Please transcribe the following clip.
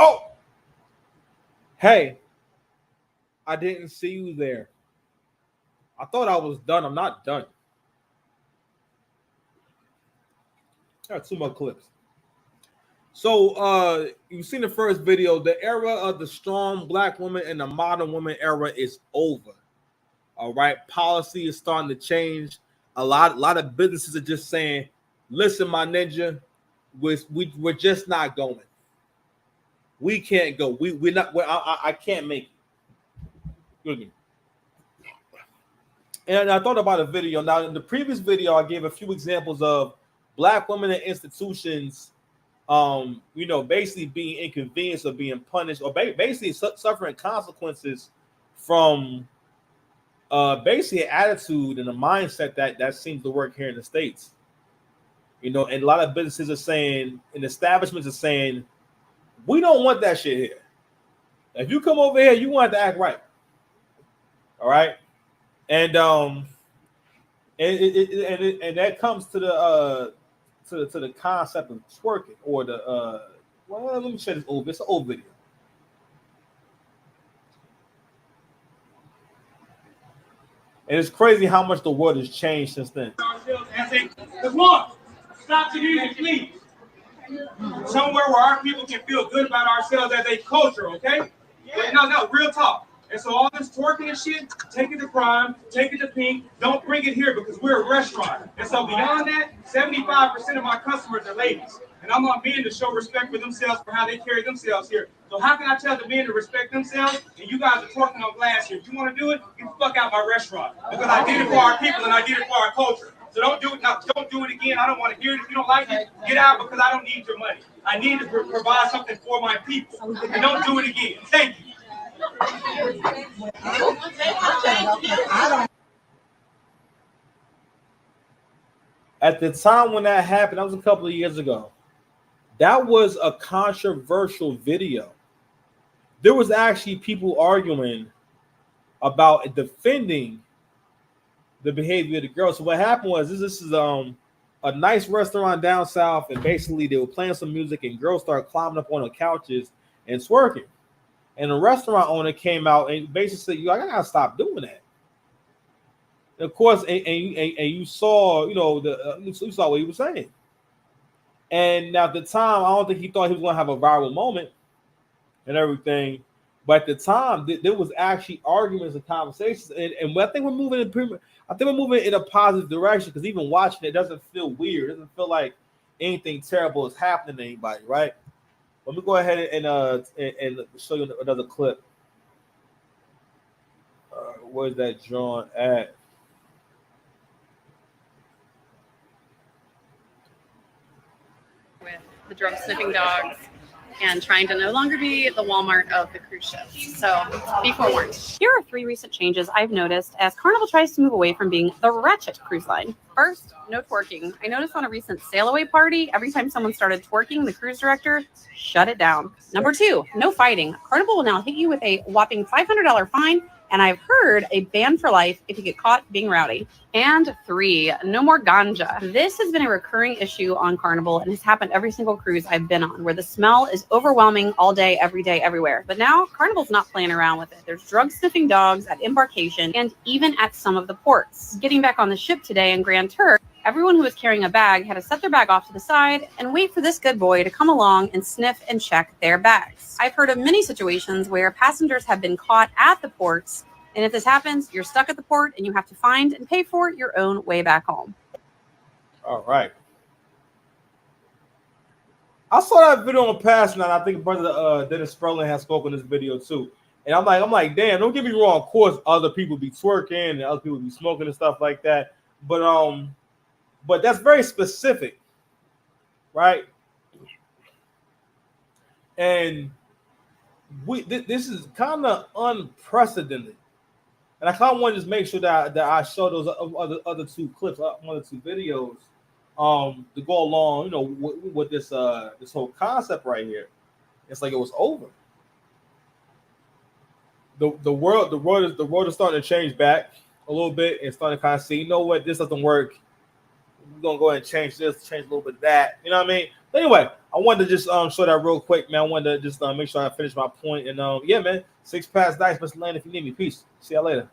Oh, hey, I didn't see you there. I thought I was done. I'm not done. I got 2 more clips. So you've seen the first video. The era of the strong black woman and the modern woman era is over. All right. Policy is starting to change. A lot of businesses are just saying, listen, my ninja, we're just not going. We can't go. We're not. I can't make it. And I thought about a video. Now, in the previous video, I gave a few examples of black women and institutions, basically being inconvenienced or being punished or basically suffering consequences from basically an attitude and a mindset that seems to work here in the States. And a lot of businesses are saying, and establishments are saying, we don't want that shit here. If you come over here, you want to act right. All right. And and that comes to the concept of twerking or the let me show this old. It's an old video. And it's crazy how much the world has changed since then. Come on, stop the music, please. Somewhere where our people can feel good about ourselves as a culture, okay? Yeah. No, real talk. And so all this twerking and shit, take it to Prime, take it to Pink. Don't bring it here because we're a restaurant. And so beyond that, 75% of my customers are ladies. And I want men to show respect for themselves for how they carry themselves here. So how can I tell the men to respect themselves and you guys are twerking on glass here? If you want to do it, get the fuck out my restaurant. Because I did it for our people and I did it for our culture. So don't do it now. Don't do it again. I don't want to hear it. If you don't like it, get out because I don't need your money. I need to provide something for my people. And don't do it again. Thank you. At the time when that happened, that was a couple of years ago. That was a controversial video. There was actually people arguing about defending the behavior of the girl. So what happened was this is a nice restaurant down south, and basically they were playing some music, and girls started climbing up on the couches and twerking. And the restaurant owner came out and basically said, I gotta stop doing that. And of course, and you saw, you saw what he was saying. And now at the time, I don't think he thought he was gonna have a viral moment and everything. But at the time, there was actually arguments and conversations, and I think we're moving in a positive direction because even watching it doesn't feel weird. It doesn't feel like anything terrible is happening to anybody, right? Let me go ahead and show you another clip. Where's that John at? With the drum sniffing dogs and trying to no longer be the Walmart of the cruise ships. So be forewarned. Here are 3 recent changes I've noticed as Carnival tries to move away from being the ratchet cruise line. First, no twerking. I noticed on a recent sail away party, every time someone started twerking, the cruise director shut it down. Number 2, no fighting. Carnival will now hit you with a whopping $500 fine, and I've heard a ban for life if you get caught being rowdy. And 3, no more ganja. This has been a recurring issue on Carnival and has happened every single cruise I've been on, where the smell is overwhelming all day, every day, everywhere. But now Carnival's not playing around with it. There's drug sniffing dogs at embarkation and even at some of the ports. Getting back on the ship today in Grand Turk, everyone who was carrying a bag had to set their bag off to the side and wait for this good boy to come along and sniff and check their bags. I've heard of many situations where passengers have been caught at the ports, and if this happens, you're stuck at the port and you have to find and pay for your own way back home. All right. I saw that video on Past Night. I think brother Dennis Sperling has spoken this video too. And I'm like, damn, don't get me wrong. Of course, other people be twerking and other people be smoking and stuff like that. But that's very specific, right? And this is kind of unprecedented. And I kind of want to just make sure that I show those other 2 clips, other 2 videos, to go along, with this whole concept right here. It's like it was over. The world is starting to change back a little bit and starting to kind of see, you know what, this doesn't work. We're gonna go ahead and change this, change a little bit of that. You know what I mean? Anyway, I wanted to just show that real quick, man. I wanted to just make sure I finish my point. And yeah, man, 6 past dice, Mr. Lane. If you need me, peace. See y'all later.